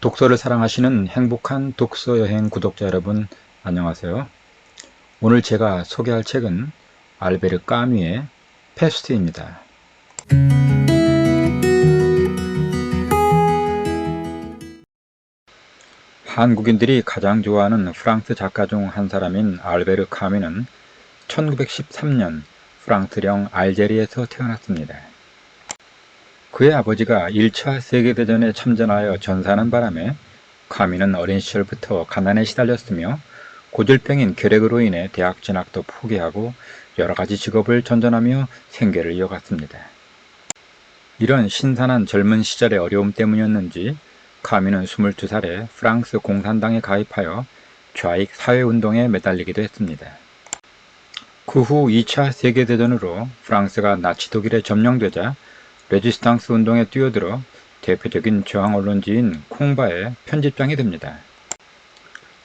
독서를 사랑하시는 행복한 독서 여행 구독자 여러분, 안녕하세요. 오늘 제가 소개할 책은 알베르 까뮈의 페스트입니다. 한국인들이 가장 좋아하는 프랑스 작가 중 한 사람인 알베르 까뮈는 1913년 프랑스령 알제리에서 태어났습니다. 그의 아버지가 1차 세계대전에 참전하여 전사하는 바람에 까뮈는 어린 시절부터 가난에 시달렸으며 고질병인 결핵으로 인해 대학 진학도 포기하고 여러가지 직업을 전전하며 생계를 이어갔습니다. 이런 신선한 젊은 시절의 어려움 때문이었는지 까뮈는 22살에 프랑스 공산당에 가입하여 좌익 사회운동에 매달리기도 했습니다. 그 후 2차 세계대전으로 프랑스가 나치 독일에 점령되자 레지스탕스 운동에 뛰어들어 대표적인 저항 언론지인 콩바의 편집장이 됩니다.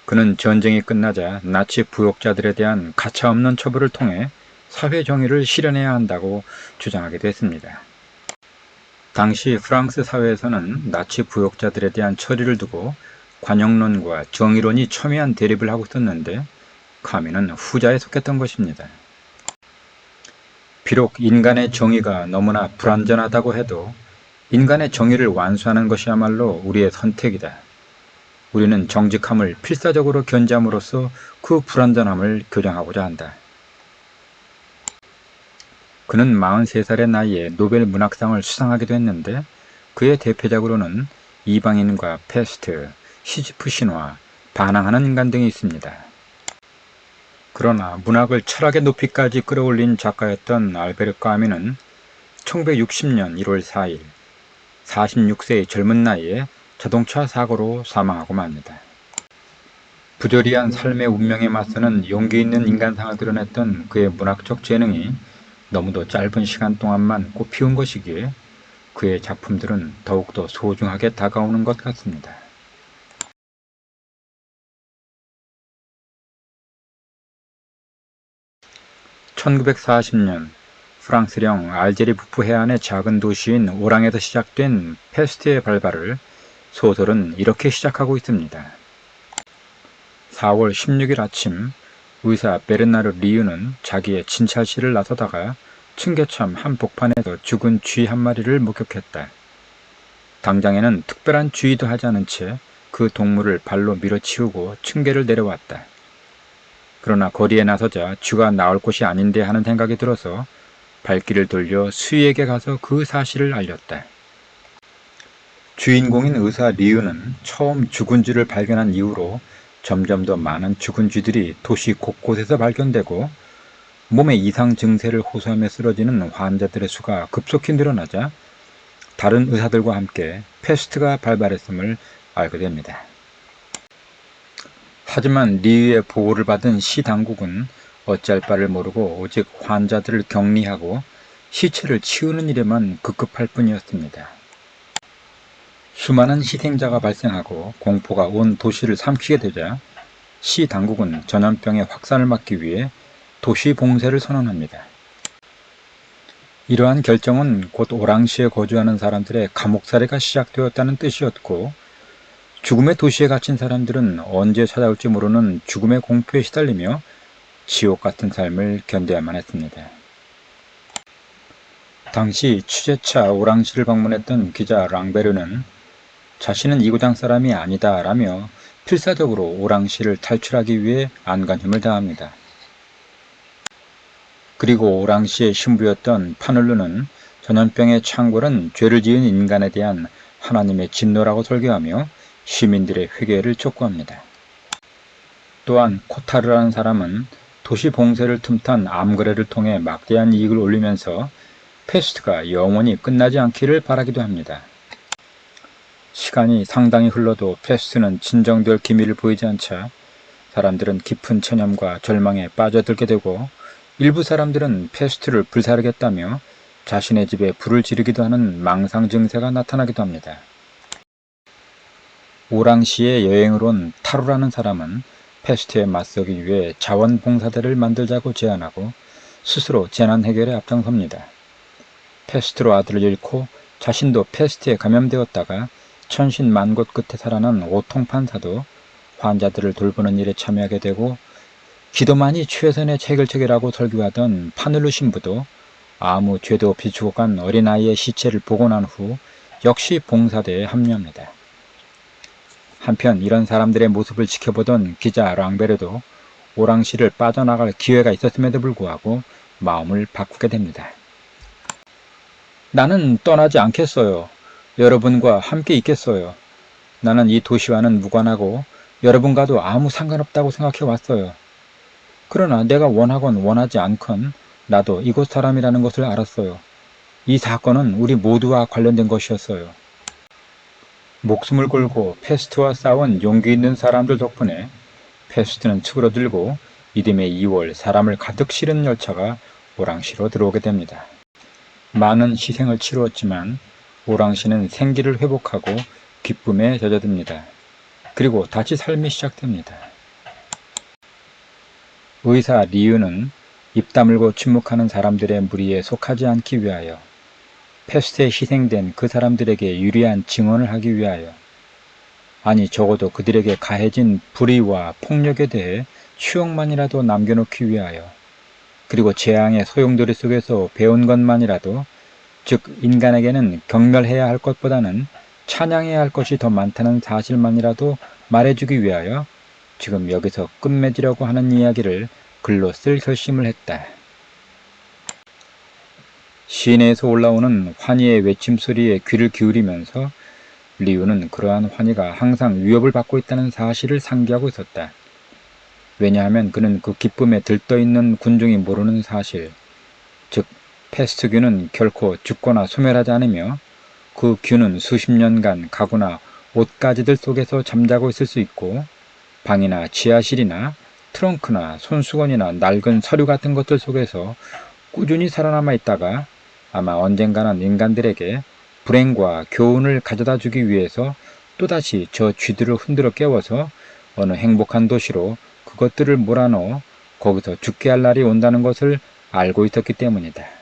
그는 전쟁이 끝나자 나치 부역자들에 대한 가차없는 처벌을 통해 사회 정의를 실현해야 한다고 주장하게 됐습니다. 당시 프랑스 사회에서는 나치 부역자들에 대한 처리를 두고 관용론과 정의론이 첨예한 대립을 하고 있었는데 까뮈는 후자에 속했던 것입니다. 비록 인간의 정의가 너무나 불완전하다고 해도 인간의 정의를 완수하는 것이야말로 우리의 선택이다. 우리는 정직함을 필사적으로 견지함으로써 그 불완전함을 교정하고자 한다. 그는 43살의 나이에 노벨 문학상을 수상하기도 했는데 그의 대표작으로는 이방인과 페스트, 시지프 신화, 반항하는 인간 등이 있습니다. 그러나 문학을 철학의 높이까지 끌어올린 작가였던 알베르 까뮈는 1960년 1월 4일 46세의 젊은 나이에 자동차 사고로 사망하고 맙니다. 부조리한 삶의 운명에 맞서는 용기 있는 인간상을 드러냈던 그의 문학적 재능이 너무도 짧은 시간 동안만 꽃피운 것이기에 그의 작품들은 더욱더 소중하게 다가오는 것 같습니다. (1940년) 프랑스령 알제리 북부 해안의 작은 도시인 오랑에서 시작된 페스트의 발발을 소설은 이렇게 시작하고 있습니다. 4월 16일 아침 의사 베르나르 리유는 자기의 진찰실을 나서다가 층계참 한복판에서 죽은 쥐 한 마리를 목격했다. 당장에는 특별한 주의도 하지 않은 채 그 동물을 발로 밀어치우고 층계를 내려왔다. 그러나 거리에 나서자 쥐가 나올 곳이 아닌데 하는 생각이 들어서 발길을 돌려 수의에게 가서 그 사실을 알렸다. 주인공인 의사 리유는 처음 죽은 쥐를 발견한 이후로 점점 더 많은 죽은 쥐들이 도시 곳곳에서 발견되고 몸에 이상 증세를 호소하며 쓰러지는 환자들의 수가 급속히 늘어나자 다른 의사들과 함께 페스트가 발발했음을 알게 됩니다. 하지만 리유의 보호를 받은 시 당국은 어찌할 바를 모르고 오직 환자들을 격리하고 시체를 치우는 일에만 급급할 뿐이었습니다. 수많은 희생자가 발생하고 공포가 온 도시를 삼키게 되자 시 당국은 전염병의 확산을 막기 위해 도시 봉쇄를 선언합니다. 이러한 결정은 곧 오랑시에 거주하는 사람들의 감옥살이가 시작되었다는 뜻이었고 죽음의 도시에 갇힌 사람들은 언제 찾아올지 모르는 죽음의 공포에 시달리며 지옥 같은 삶을 견뎌야만 했습니다. 당시 취재차 오랑시를 방문했던 기자 랑베르는 자신은 이구장 사람이 아니다 라며 필사적으로 오랑시를 탈출하기 위해 안간힘을 다합니다. 그리고 오랑시의 신부였던 파눌루는 전염병의 창궐은 죄를 지은 인간에 대한 하나님의 진노라고 설교하며 시민들의 회개를 촉구합니다. 또한 코타르라는 사람은 도시 봉쇄를 틈탄 암거래를 통해 막대한 이익을 올리면서 페스트가 영원히 끝나지 않기를 바라기도 합니다. 시간이 상당히 흘러도 페스트는 진정될 기미를 보이지 않자 사람들은 깊은 체념과 절망에 빠져들게 되고 일부 사람들은 페스트를 불사르겠다며 자신의 집에 불을 지르기도 하는 망상 증세가 나타나기도 합니다. 오랑시에 여행을 온 타루라는 사람은 페스트에 맞서기 위해 자원봉사대를 만들자고 제안하고 스스로 재난 해결에 앞장섭니다. 페스트로 아들을 잃고 자신도 페스트에 감염되었다가 천신만고 끝에 살아난 오통판사도 환자들을 돌보는 일에 참여하게 되고, 기도만이 최선의 체결책이라고 설교하던 파눌루 신부도 아무 죄도 없이 죽어간 어린아이의 시체를 보고 난 후 역시 봉사대에 합류합니다. 한편 이런 사람들의 모습을 지켜보던 기자 랑베르도 오랑시를 빠져나갈 기회가 있었음에도 불구하고 마음을 바꾸게 됩니다. 나는 떠나지 않겠어요. 여러분과 함께 있겠어요. 나는 이 도시와는 무관하고 여러분과도 아무 상관없다고 생각해 왔어요. 그러나 내가 원하건 원하지 않건 나도 이곳 사람이라는 것을 알았어요. 이 사건은 우리 모두와 관련된 것이었어요. 목숨을 걸고 패스트와 싸운 용기 있는 사람들 덕분에 패스트는 츠그러들고 이듬해 2월 사람을 가득 실은 열차가 오랑시로 들어오게 됩니다. 많은 희생을 치루었지만 오랑시는 생기를 회복하고 기쁨에 젖어듭니다. 그리고 다시 삶이 시작됩니다. 의사 리유는 입 다물고 침묵하는 사람들의 무리에 속하지 않기 위하여, 패스트에 희생된 그 사람들에게 유리한 증언을 하기 위하여, 아니 적어도 그들에게 가해진 불의와 폭력에 대해 추억만이라도 남겨놓기 위하여, 그리고 재앙의 소용돌이 속에서 배운 것만이라도, 즉 인간에게는 경멸해야 할 것보다는 찬양해야 할 것이 더 많다는 사실만이라도 말해주기 위하여 지금 여기서 끝맺으려고 하는 이야기를 글로 쓸 결심을 했다. 시내에서 올라오는 환희의 외침소리에 귀를 기울이면서 리우는 그러한 환희가 항상 위협을 받고 있다는 사실을 상기하고 있었다. 왜냐하면 그는 그 기쁨에 들떠있는 군중이 모르는 사실, 즉 패스트균은 결코 죽거나 소멸하지 않으며 그 균은 수십 년간 가구나 옷가지들 속에서 잠자고 있을 수 있고, 방이나 지하실이나 트렁크나 손수건이나 낡은 서류 같은 것들 속에서 꾸준히 살아남아 있다가 아마 언젠가는 인간들에게 불행과 교훈을 가져다 주기 위해서 또다시 저 쥐들을 흔들어 깨워서 어느 행복한 도시로 그것들을 몰아넣어 거기서 죽게 할 날이 온다는 것을 알고 있었기 때문이다.